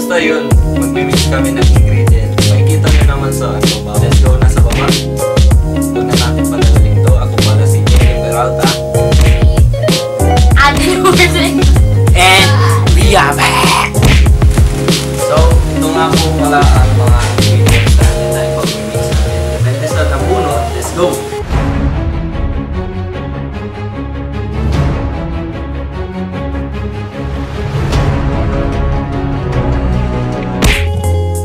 Basta yun, mag-mix kami ng ingredients. Makikita nyo naman sa baba. Let's go na sa baba. Huwag na natin panagalin to. Ako pala si Jenny Peralta. And we are back! So, ito nga po pala ang mga ingredients natin na ipag-mix natin. Depende sa napuno, let's go!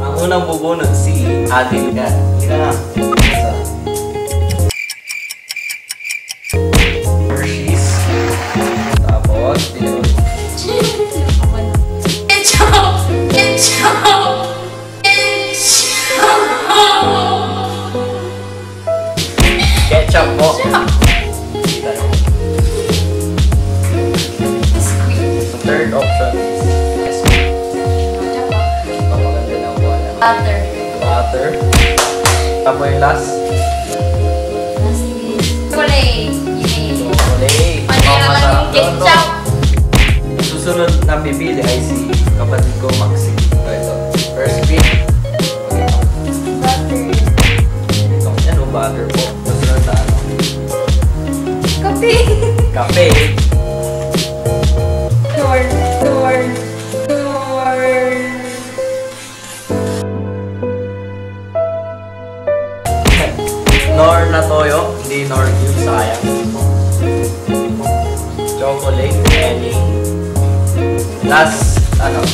Ang unang bubunod si Adil ka. Hindi na. Hershey's. Tapos, dinero. Ketchup po. Third option is butter. Butter. Tapos yung last. Chocolate. Chocolate. Masarap ketchup. Susunod na pipili ay si kapatid ko Maxi. Ito. First pick. Butter. Ano butter po? Susunod na ano? Kape. Kape. Nor na toyo, hindi nor cube, sayang. Chocolate, any. Last, ano?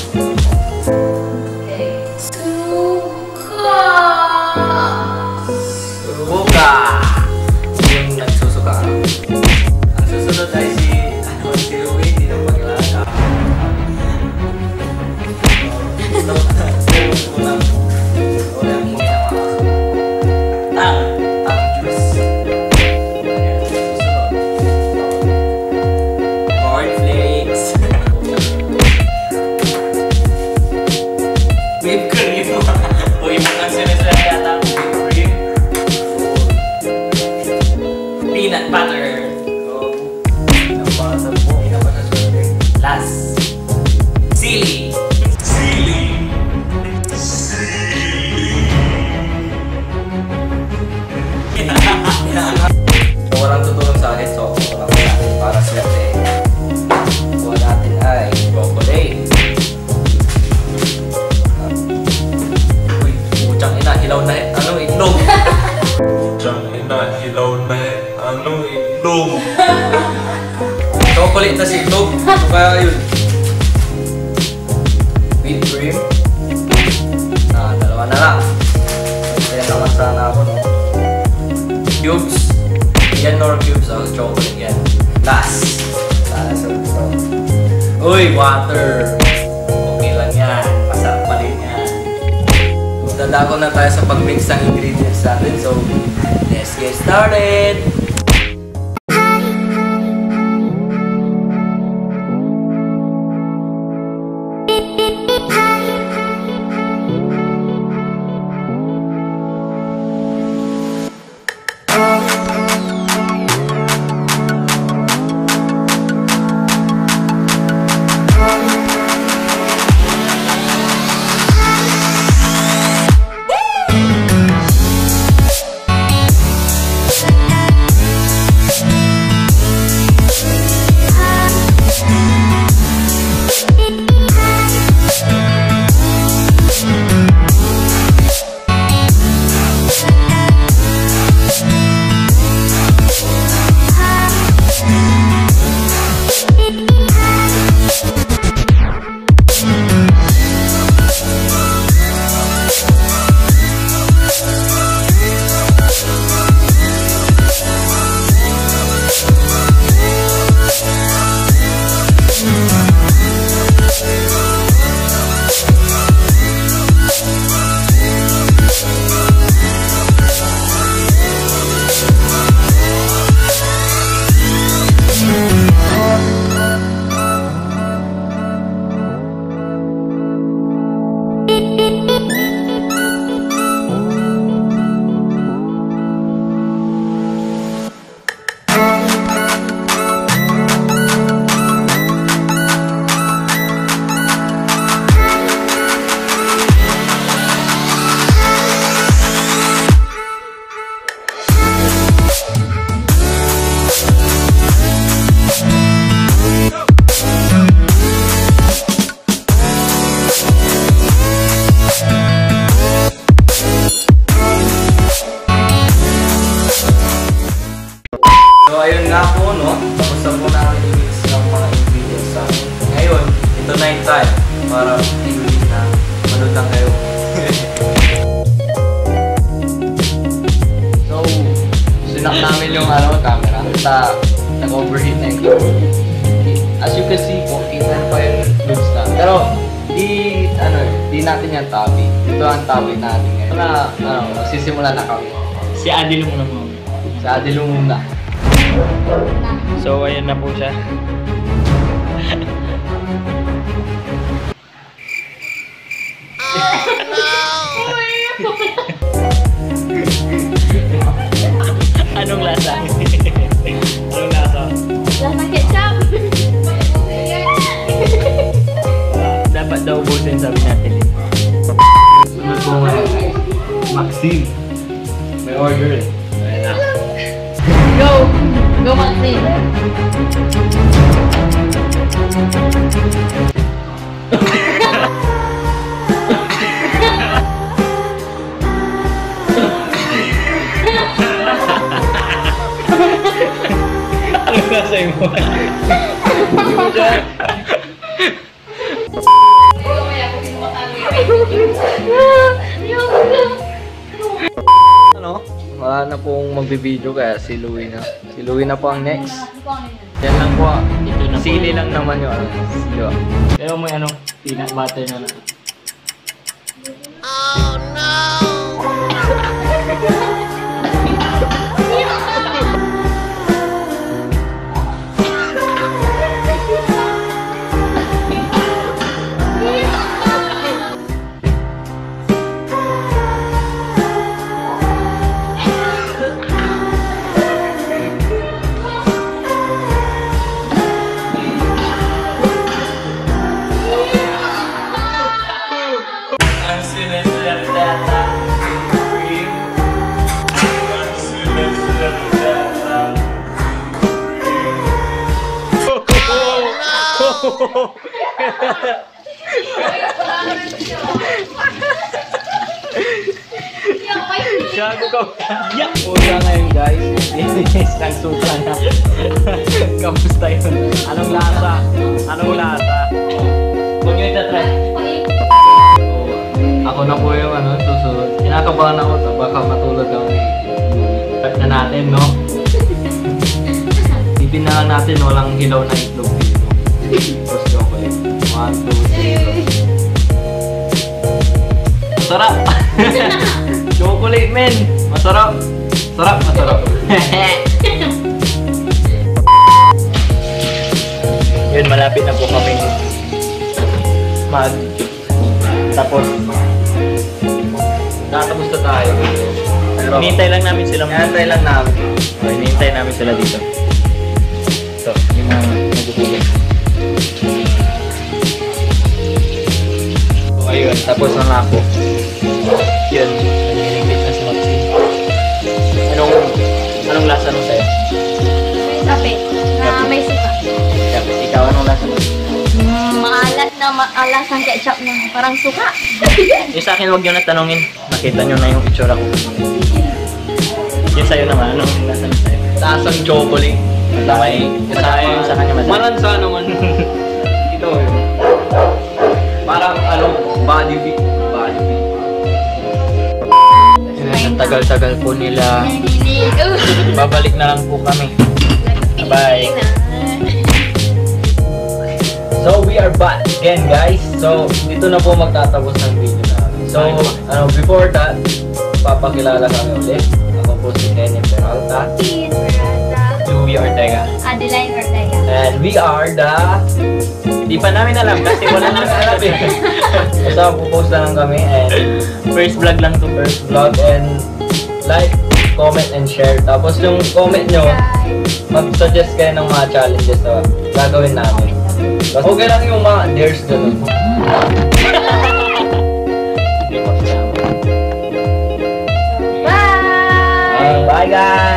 Okay. Suka! Yung nagsusuka. Ang susunod ay si Louie, hindi na pagkilala. Whipped cream. Uy, mukhang siniswerte yata. Whipped cream. Peanut butter. Peanut butter po. Peanut butter swerte. Last. Sili. Sili. So, walang tutulong sa akin. So, walang natin para swerte. Kuha natin ay chocolate. Puchang ina, hilaw na ano itlog. Puchang ina, hilaw na ano itlog. Chocolate na si itlog. Ano kaya yun? Whipped cream. Dalawa na lang. Kaya naman sana ako, no? Cubes. Yan nor cubes. Chocolate yan. Last. Last of ito. Uy, water. Okay lang yan. Masarap pa rin yan. Dadako na tayo sa pag-mix ng ingredients natin. So, let's get started! para inulit na manood lang kayo. So, sinak namin yung camera. Nag-overheat na yung camera. As you can see po, kita pa yung loops na. Pero, di natin yan tabi. Ito ang tabi natin ngayon. Magsisimula na kami. Si Adi muna mo. Sa Adi muna. So, ayun na po siya. Anong lasa? Anong lasa? Lasang ketchup. Dapat daw ubusin, sabi natin. Sunod po ngayon. Maxine. May order eh. Ayan na. Go! Go, Maxine. Anong lasa yung mo? Wala na pong magbibideo kaya si Louie na. Si Louie na po ang next. Yan lang po. Ito na po. Sili lang naman yung sili. Pero may peanut butter na lang. Gago ka. Una ngayon guys. Nagsuka na. Kamusta yun? Anong lasa? Anong lasa? Huwag nyo itatry. Ako na po yung susunod. Kinakabahan ako sa baka matulog ang Start na natin, no? tipin na lang natin walang hilaw na itlog dito. Tapos chocolate. 1, 2, 3. Masarap! Chocolate men! Masarap! Masarap, masarap. Yun, malapit na po kami tapos Tatapos na tayo. Pero hinihintay lang namin sila. hinihintay lang namin. Hinihintay namin sila dito. So, yung mga nagugulong. So ayun, tapos na nga po. Yun, nanginigit na si Maxine. Anong lasa nung sa'yo? Sabi, na may suka. Ikaw, anong lasa mo? Maalat na maalas ang ketchup na parang suka. Yung sa akin, huwag nyo na tanongin. Nakita nyo na yung itsura ko. Yung sa'yo naman, anong lasa nung sa'yo? Lasang chocolate. Sa kanya madami. Malansa naman. Ito yun. Parang body beat. Body beat. Ang tagal-tagal po nila. Babalik na lang po kami. Bye. So we are back again guys. So dito na po magtatapos ng video namin. So before that, papakilala kami ulit. Ako po si Kenny Peralta. Cheese, Peralta. Louie Ortega. Adeline Ortega. And we are the... Di pa namin alam kasi wala nang alam eh. Basta pupost na lang kami and First vlog lang to. first vlog and like, comment and share. Tapos yung comment nyo, mag-suggest kayo ng mga challenges na gagawin namin. Basta okay lang yung mga dares ganun. Bye! Bye guys!